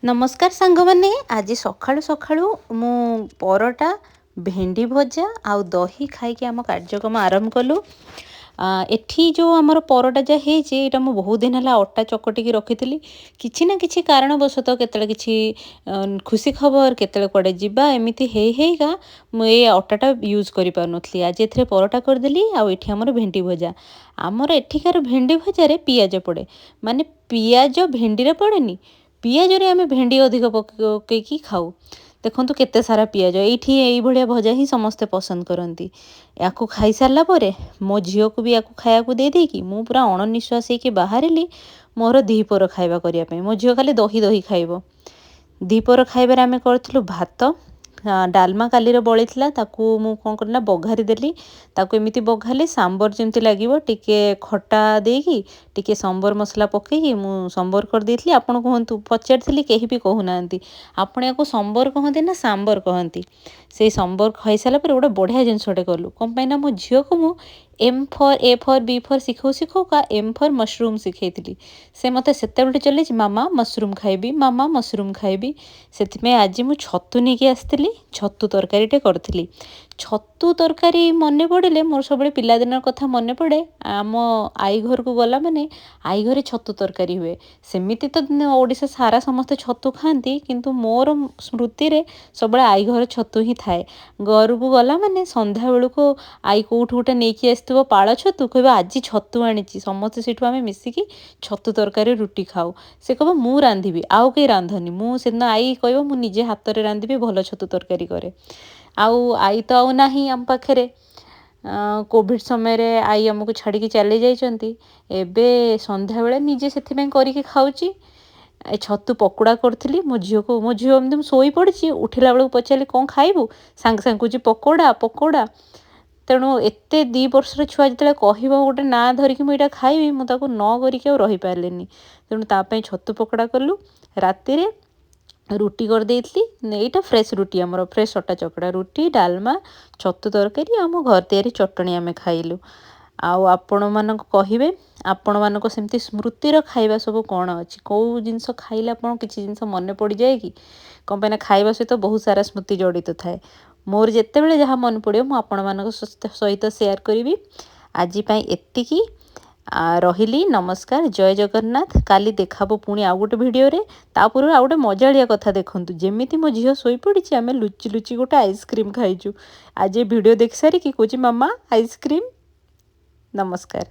नमस्कार सांग मैंने आज सकाळु सकाळु मु परोटा भेंडी भजा आउ दही खाई आम कार्यक्रम आरंभ कलु। एठी जो आमर परोटा जा हेची एटा मु बहुत दिन है अटा चकटिकी रखी किछि ना किछि कारणवशतः केतले किछि खुशी खबर केतले कुआडे जिबा एमिति हेइका मु ए अटाटा यूज करि पारुनथली। आज एथरे परोटा करदेली आउ एठी आमर भेंडी भजा। आमर एठिकार भेंडी भजारे पियाज पड़े माने पियाज भेंडी रे पड़ेनी पियाज रे आमे भेंडी अधिक पकईकी खाऊ। देखंतु केते सारा पियाज एठी एई भलिया भजा ही समस्ते पसंद करती। याकू खाई सारला परे मो झील को भी याकू खाया को दे देकी मु पूरा अणनिश्वास होइकी बाहरिली मोर दीपर खाइबा करिया पे। मो झील खाली दही दही खाइबो। दीपर खाइबार आमे करथिलु भात डालमा कालीर बळीथिला ताकू मु कोन करला बघारी देली। ताकू एमिति बघाली सांबर जेमति लागिवो टिके खट्टा देकी टिके सांबर मसला पकेकी मु सांबर कर देथली। आपण कहंतु पचारथिली केही भी कहूनांती आपण याको सांबर कहंती ना सांबर कहंती। से सांबर खाई साला पर गोटे बढ़िया जिनसटे कलु कम पाइना मो झील को मु M for A for B for सिखौ सिखौ का एम फॉर मशरूम सिखेइथिली। से मते सेतेबेले चले मामा मशरूम खाइबी मामा मशरूम खाइबी। सेतिमे आज मु छतु नेकी आस्थिली छतु तरकारीटे करथिली। छतु तरकारी मने पड़े मोर सब पिलादिन कथा मने पड़े। आम आई घर को गला माने आई घरे छतु तरकारी हुए सेमिति तो ओडिशा सारा समस्ते छतु खाती किंतु मोर स्मृति रे सब आई घर छतु ही थाए। घर को गला माने संध्या बेलू को आई कोठ गोटे नहीं आसो पाड़ छतु कह आज छतु आनी समस्ते से आम मिसिकी छतु तरकारी रुटी खाऊ। से कह मु रांधिबी आउ कहीं रांधनी मुझे आई कह मुझे हाथ में रांधिबी भल छतु तरकारी करे। आउ आई तो आउ नाही आम पाखरे कोविड समय रे आई आमको छाड़ी चली जाइछंती। एबे संध्या बेले निजे से करिकी खाऊची। छतु पकोड़ा करथिली मो झील एमती शोई पड़ी उठिला बेलू पचारे कौन खाइबू सांगे सांगे कौच पकोड़ा पकोड़ा। तेणु एते 2 वर्षर छुआ जो कह गोटे ना धरिकी मुझे खाइबी मुझे न करिकी रही पारे। तेणु तापाई छतु पकोड़ा कलु राति रुटी कर देथली। एटा फ्रेश रुटी आमर फ्रेश अटा चकड़ा रुटी डालमा छतु तरकारी आम घर तैयारी चटणी आमे खाइलु। आउ आपण मानक कहिबे आपण मानक सेमती स्मृतिर खाइबा सब कौन अच्छी कौ जिनस खाइले आपन किछि जिनस मन पड़ जाए कि कम पे खाइबा सहित बहुत सारा स्मृति जड़ित थाए। मोर जेते बेले जहाँ मन पड़ो मु आपण मानक सहित शेयर करी। आज पई एतिकी रहिली नमस्कार जय जगन्नाथ। काली देखाबो पुणी आउ गोटे भिडियो रे ता पूर्व आउ गोटे मजालिया कथा देखंतु जेमिति मो झील शोई पड़ी आमे लुचि लुचि गोटे आइसक्रीम खाइचु। आज भिडियो देख सारी कि कहूँ मामा आइसक्रीम। नमस्कार।